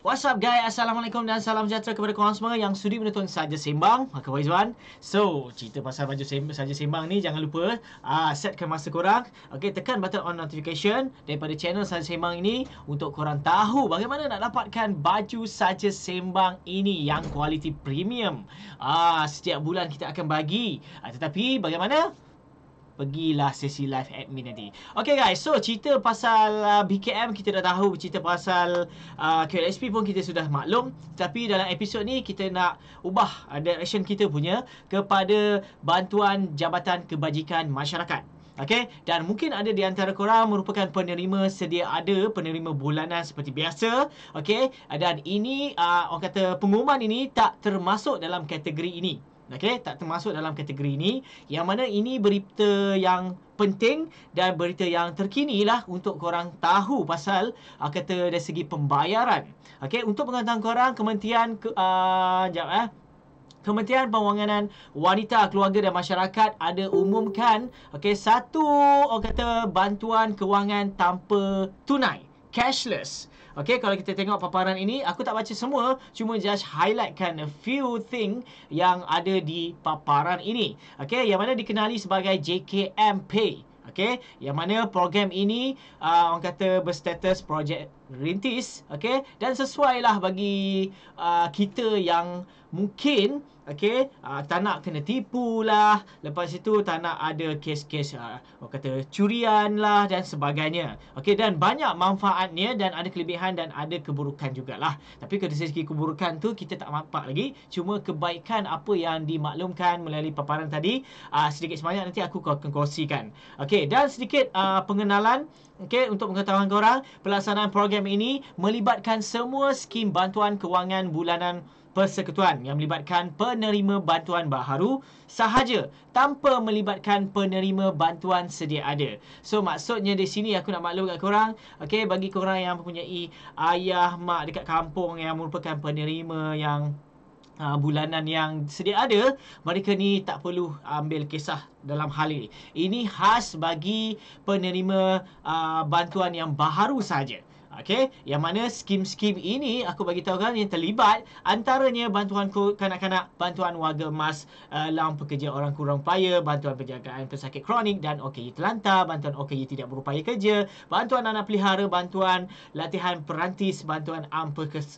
What's up guys, Assalamualaikum dan salam sejahtera kepada korang semua yang sudi menonton Saja Sembang. Aku Faizwan. So, cerita pasal Saja Sembang ni jangan lupa setkan masa korang. Okay, tekan button on notification daripada channel Saja Sembang ini untuk korang tahu bagaimana nak dapatkan baju Saja Sembang ini yang kualiti premium. Setiap bulan kita akan bagi. Tetapi bagaimana? Pergilah sesi live admin nanti. Okay guys, so cerita pasal BKM kita dah tahu, cerita pasal QLSP pun kita sudah maklum. Tapi dalam episod ni kita nak ubah direction kita punya kepada bantuan Jabatan Kebajikan Masyarakat. Okay, dan mungkin ada di antara korang merupakan penerima sedia ada, penerima bulanan seperti biasa. Okay, dan ini orang kata pengumuman ini tak termasuk dalam kategori ini. Okey, tak termasuk dalam kategori ini, yang mana ini berita yang penting dan berita yang terkini lah untuk korang tahu pasal kata dari segi pembayaran. Okey, untuk pengetahuan korang, Kementerian Pembangunan Wanita, Keluarga dan Masyarakat ada umumkan satu orang kata bantuan kewangan tanpa tunai, cashless. Okay, kalau kita tengok paparan ini, aku tak baca semua, cuma just highlightkan a few thing yang ada di paparan ini. Okay, yang mana dikenali sebagai JKM Pay. Okay, yang mana program ini orang kata berstatus projek rintis. Okay, dan sesuai lah bagi kita yang mungkin tak nak kena tipu lah, lepas itu tak nak ada kes-kes orang kata curian lah dan sebagainya. Okay, dan banyak manfaatnya dan ada kelebihan dan ada keburukan jugalah. Tapi dari segi keburukan tu kita tak nampak lagi, cuma kebaikan apa yang dimaklumkan melalui paparan tadi sedikit sebanyak nanti aku akan kongsikan. Okay, dan sedikit pengenalan. Okay, untuk pengetahuan korang, pelaksanaan program ini melibatkan semua skim bantuan kewangan bulanan persekutuan yang melibatkan penerima bantuan baharu sahaja tanpa melibatkan penerima bantuan sedia ada. So maksudnya di sini aku nak maklum kat korang, bagi korang yang mempunyai ayah mak dekat kampung yang merupakan penerima yang bulanan yang sedia ada, mereka ni tak perlu ambil kisah dalam hal ini. Ini khas bagi penerima bantuan yang baharu saja. Okay, yang mana skim-skim ini aku bagi tahu kan yang terlibat antaranya bantuan kanak-kanak, bantuan warga emas, laun pekerja orang kurang upaya, bantuan penjagaan pesakit kronik dan OKU terlantar, bantuan OKU tidak berupaya kerja, bantuan anak pelihara, bantuan latihan perantis, bantuan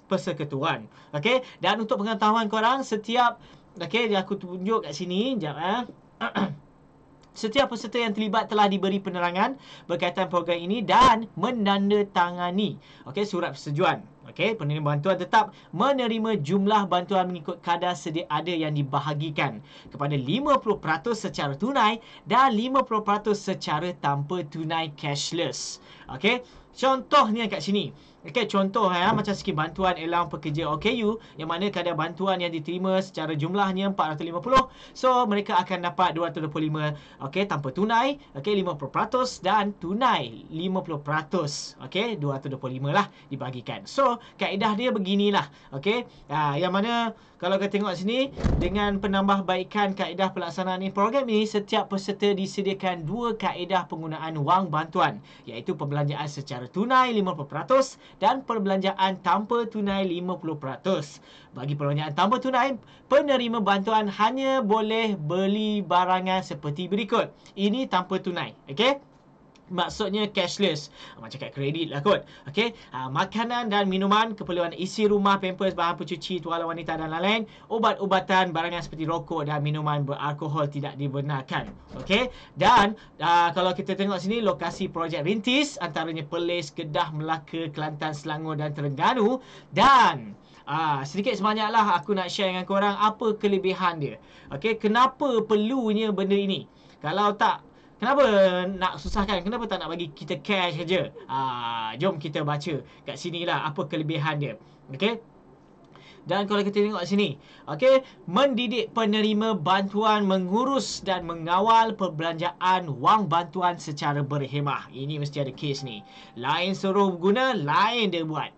persekutuan. Okay, dan untuk pengetahuan korang, setiap aku tunjuk kat sini sekejap setiap peserta yang terlibat telah diberi penerangan berkaitan program ini dan menandatangani surat persetujuan. Penerima bantuan tetap menerima jumlah bantuan mengikut kadar sedia ada yang dibahagikan kepada 50% secara tunai dan 50% secara tanpa tunai cashless. Contohnya kat sini. Contoh macam skim bantuan allowance pekerja OKU yang mana kadar bantuan yang diterima secara jumlahnya 450. So mereka akan dapat 225 tanpa tunai 50% dan tunai 50%. 225 lah dibagikan. So kaedah dia beginilah. Yang mana kalau kita tengok sini, dengan penambahbaikan kaedah pelaksanaan program ini, setiap peserta disediakan dua kaedah penggunaan wang bantuan, iaitu perbelanjaan secara tunai 50% dan perbelanjaan tanpa tunai 50%. Bagi perbelanjaan tanpa tunai, penerima bantuan hanya boleh beli barangan seperti berikut. Ini tanpa tunai. Maksudnya cashless, macam kad kredit lah kot. Makanan dan minuman, keperluan isi rumah, pampers, bahan pencuci, tuala wanita dan lain-lain, obat-ubatan, barangan seperti rokok dan minuman beralkohol tidak dibenarkan. Dan kalau kita tengok sini, lokasi projek rintis antaranya Perlis, Kedah, Melaka, Kelantan, Selangor dan Terengganu. Dan sedikit sebanyaklah aku nak share dengan korang apa kelebihan dia. Kenapa perlunya benda ini? Kalau tak, kenapa nak susahkan? Kenapa tak nak bagi kita cash saja? Jom kita baca kat sini lah apa kelebihan dia. Dan kalau kita tengok sini, okey, mendidik penerima bantuan mengurus dan mengawal perbelanjaan wang bantuan secara berhemah. Ini mesti ada kes ni. Lain suruh guna, lain dia buat.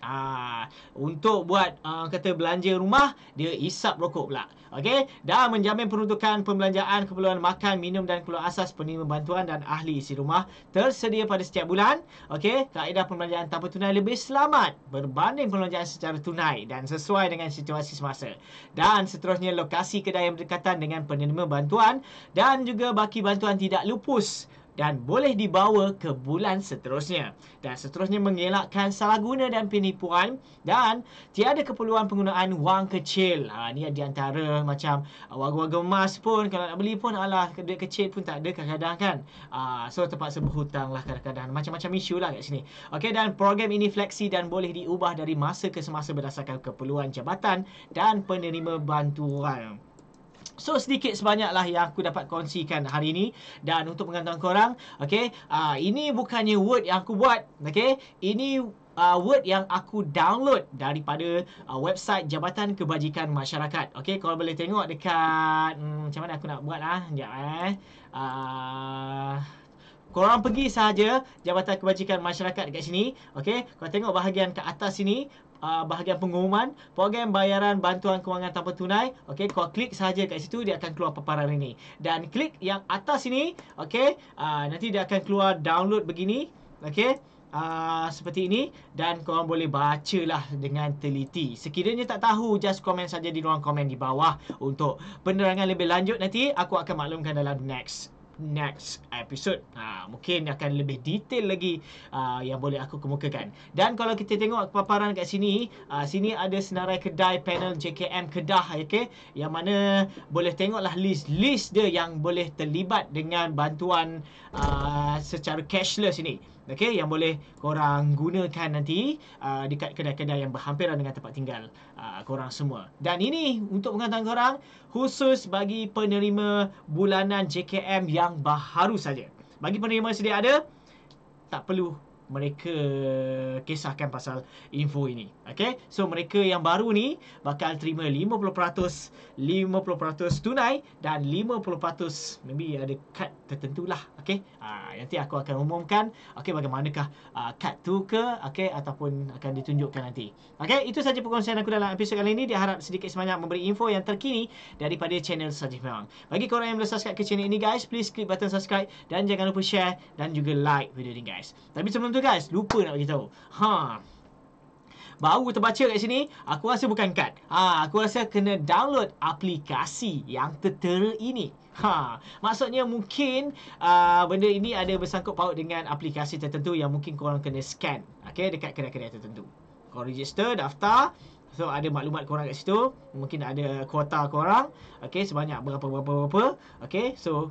Untuk buat kata belanja rumah, dia isap rokok pula. Okey, dan menjamin peruntukan pembelanjaan keperluan makan, minum dan keperluan asas penerima bantuan dan ahli isi rumah tersedia pada setiap bulan. Okey, kaedah pembelanjaan tanpa tunai lebih selamat berbanding pembelanjaan secara tunai dan sesuai dengan situasi semasa. Dan seterusnya, lokasi kedai yang berdekatan dengan penerima bantuan dan juga baki bantuan tidak lupus dan boleh dibawa ke bulan seterusnya. Dan seterusnya, mengelakkan salah guna dan penipuan dan tiada keperluan penggunaan wang kecil. Ni di antara macam warga-warga emas pun kalau nak beli pun alah duit kecil pun tak ada kadang-kadang kan. So terpaksa berhutang lah kadang-kadang. Macam-macam isu lah kat sini. Okey, dan program ini fleksi dan boleh diubah dari masa ke semasa berdasarkan keperluan jabatan dan penerima bantuan. So sedikit sebanyaklah yang aku dapat kongsikan hari ini. Dan untuk pengetahuan korang, okay, ini bukannya word yang aku buat, okay, ini word yang aku download daripada website Jabatan Kebajikan Masyarakat. Okay, kalau boleh tengok dekat macam mana aku nak buat sekejap korang pergi sahaja Jabatan Kebajikan Masyarakat dekat sini. Okay, korang tengok bahagian ke atas sini, bahagian pengumuman program bayaran bantuan kewangan tanpa tunai. Okey, kau klik sahaja kat situ, dia akan keluar paparan ini. Dan klik yang atas ini, okey, nanti dia akan keluar download begini. Okey, seperti ini, dan korang boleh bacalah dengan teliti. Sekiranya tak tahu, just komen saja di ruang komen di bawah. Untuk penerangan lebih lanjut nanti aku akan maklumkan dalam next episode. Mungkin akan lebih detail lagi yang boleh aku kemukakan. Dan kalau kita tengok paparan kat sini, sini ada senarai kedai panel JKM Kedah, okay, yang mana boleh tengoklah list dia yang boleh terlibat dengan bantuan secara cashless ini. Okay, yang boleh korang gunakan nanti dekat kedai-kedai yang berhampiran dengan tempat tinggal korang semua. Dan ini untuk pengetahuan korang, khusus bagi penerima bulanan JKM yang baharu saja. Bagi penerima sedia ada, tak perlu mereka kisahkan pasal info ini. Okay, so mereka yang baru ni bakal terima 50% tunai dan 50% maybe ada kad tertentu lah. Okay, nanti aku akan umumkan okay, bagaimanakah kad tu ke, okay, ataupun akan ditunjukkan nanti. Okay, itu saja perkongsian aku dalam episod kali ini. Diharap sedikit sebanyak memberi info yang terkini daripada channel Sajif Memang. Bagi korang yang belum subscribe ke channel ini guys, please klik button subscribe dan jangan lupa share dan juga like video ni guys. Tapi sebelum tu guys, lupa nak beritahu. Baru terbaca kat sini, aku rasa bukan kad. Aku rasa kena download aplikasi yang tertera ini. Maksudnya mungkin benda ini ada bersangkut paut dengan aplikasi tertentu yang mungkin korang kena scan, okay, dekat kedai-kedai tertentu. Korang register, daftar. So ada maklumat korang kat situ. Mungkin ada kuota korang, okay, sebanyak berapa. Okay, so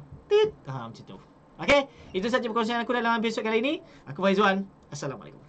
macam tu. Okay, itu saja perkongsian aku dalam episod kali ini. Aku Faizwan. Assalamualaikum.